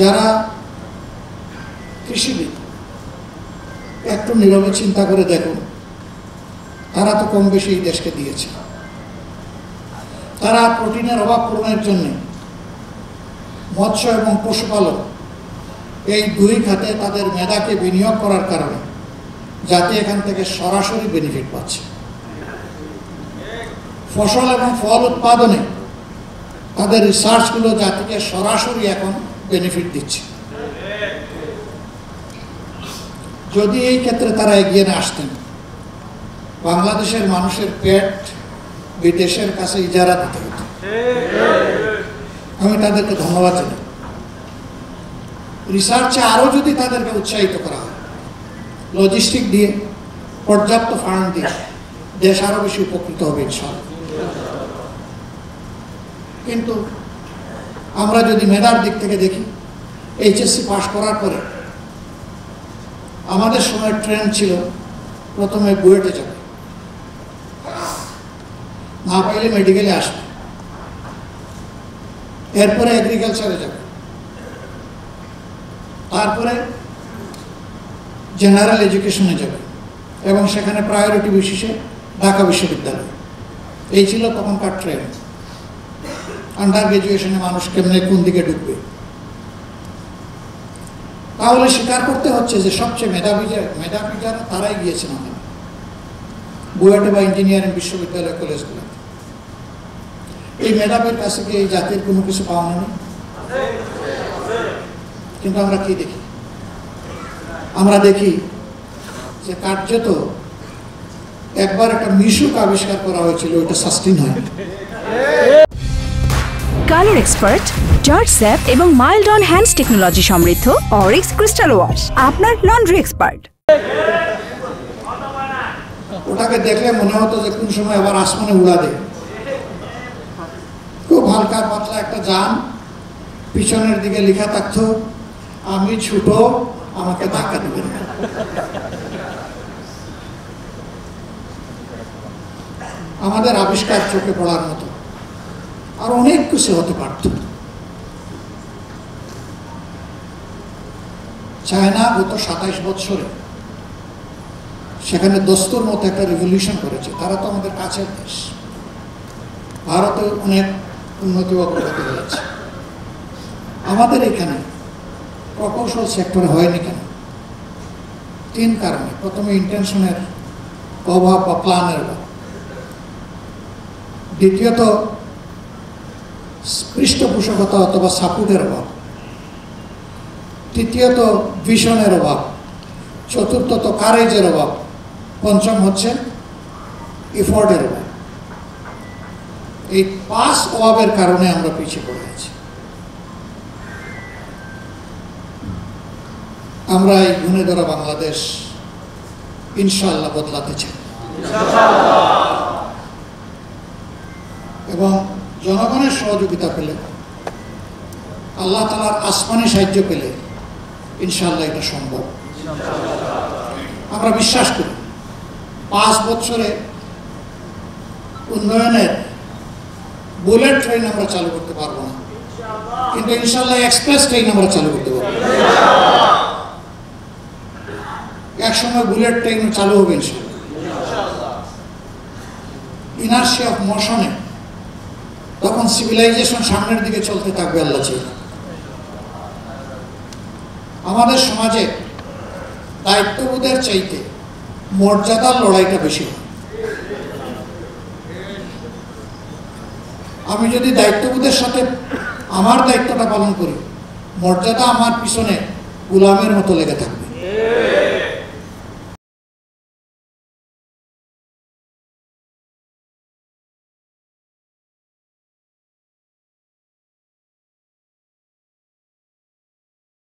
যারা কৃষিবিদ একটু নীরবে চিন্তা করে দেখুন, তারা তো কম বেশি এই দেশকে দিয়েছে। তারা প্রোটিনের অভাব পূরণের জন্য মৎস্য এবং পশুপালন এই দুই খাতে তাদের মেধাকে বিনিয়োগ করার কারণে জাতি এখান থেকে সরাসরি বেনিফিট পাচ্ছে। ফসল এবং ফল উৎপাদনে তাদের রিসার্চগুলো জাতিকে সরাসরি এখন বেনিফিট দিচ্ছে। যদি এই ক্ষেত্রে তারা এগিয়ে না আসতেন, বাংলাদেশের মানুষের পেট বিদেশের কাছে ইজারা দিতে হতো। আমি তাদেরকে ধন্যবাদ জানাই। রিসার্চে আরও যদি তাদেরকে উৎসাহিত করা হয়, লজিস্টিক দিয়ে, পর্যাপ্ত ফান্ড দিয়ে, দেশ আরও বেশি উপকৃত হবে ইনশাআল্লাহ। কিন্তু আমরা যদি মেধার দিক থেকে দেখি, এইচএসসি পাস করার পরে আমাদের সময় ট্রেন্ড ছিল প্রথমে বুয়েটে যাবে, না পাইলে মেডিকেলে আসবে, এরপরে এগ্রিকালচারে যাবে, তারপরে জেনারেল এডুকেশনে যাবে এবং সেখানে প্রায়োরিটি বিশেষে ঢাকা বিশ্ববিদ্যালয়। এই ছিল তখনকার ট্রেন্ড। আন্ডার গ্রাজুয়েশনে মানুষ কেমনে কোন দিকে ঢুকবে। তাহলে স্বীকার করতে হচ্ছে যে সবচেয়ে মেধাবী যারা তারাই গিয়েছেন ওখানে, বুয়েটে বা ইঞ্জিনিয়ারিং বিশ্ববিদ্যালয় কলেজগুলো। এই মেধাবীর কাছে কি এই জাতির কোনো কিছু পাওনা নেই? কিন্তু আমরা কি দেখি? আমরা দেখি যে কার্যত একবার একটা মিশুক আবিষ্কার করা হয়েছিল, ওইটা সাস্টেইন হয়। কালার এক্সপার্ট, জর্জ স্যাপ এবং মাইল্ড অন হ্যান্ডস টেকনোলজি সমৃদ্ধ অরিক্স ক্রিস্টাল ওয়াশ আপনার লন্ড্রি এক্সপার্ট। ওটাকে দেখলে মনে হতো যে কোন সময় আবার আসমানে উড়া দেয়। খুব হালকা পাতলা একটা যান, পিছনের দিকে লেখা থাকতো আমি ছোট, আমাকে ধাক্কা দিবেন না। আমাদের আবিষ্কার চোখে পড়ার মতো আর অনেক কিছু হতে পারত। চায়না গত 27 বছরে সেখানে দস্তুর মতো একটা রেভলিউশন করেছে। তারা তো আমাদের কাছের দেশ। ভারতে অনেক উন্নতি অগ্রগতি হয়েছে। আমাদের এখানে প্রকৌশল সেক্টরে হয়নি কেন? 3 কারণে। প্রথমে ইন্টেনশনের অভাব বা প্ল্যানের অভাব, দ্বিতীয়ত পৃষ্ঠপোষকতা অথবা সাপোর্টের অভাব, তৃতীয়ত ভিশনের অভাব, চতুর্থত কারেজের অভাব, পঞ্চম হচ্ছে এফোর্টের অভাব। এই 5 অভাবের কারণে আমরা পিছিয়ে পড়ে আছি। আমরা এই গুণে ধরা বাংলাদেশ ইনশাআল্লাহ বদলাতে চাই এবং জনগণের সহযোগিতা পেলে, আল্লাহ তাআলার আসমানি সাহায্য পেলে ইনশাআল্লাহ এটা সম্ভব। আমরা বিশ্বাস করি 5 বছরে উন্নয়নের বুলেট ট্রেন আমরা চালু করতে পারবো না, কিন্তু ইনশাআল্লাহ এক্সপ্রেস ট্রেন আমরা চালু করতে পারবো। একসময় বুলেট ট্রেন চালু হবে ইনশাআল্লাহ। ইনার্শিয়া অফ মোশনে তখন সিভিলাইজেশন সামনের দিকে চলতে থাকবে আল্লাহ চাই। আমাদের সমাজে দায়িত্ববোধের চাইতে মর্যাদার লড়াইটা বেশি হয়। আমি যদি দায়িত্ববোধের সাথে আমার দায়িত্বটা পালন করি, মর্যাদা আমার পিছনে গোলামের মতো লেগে থাকবে।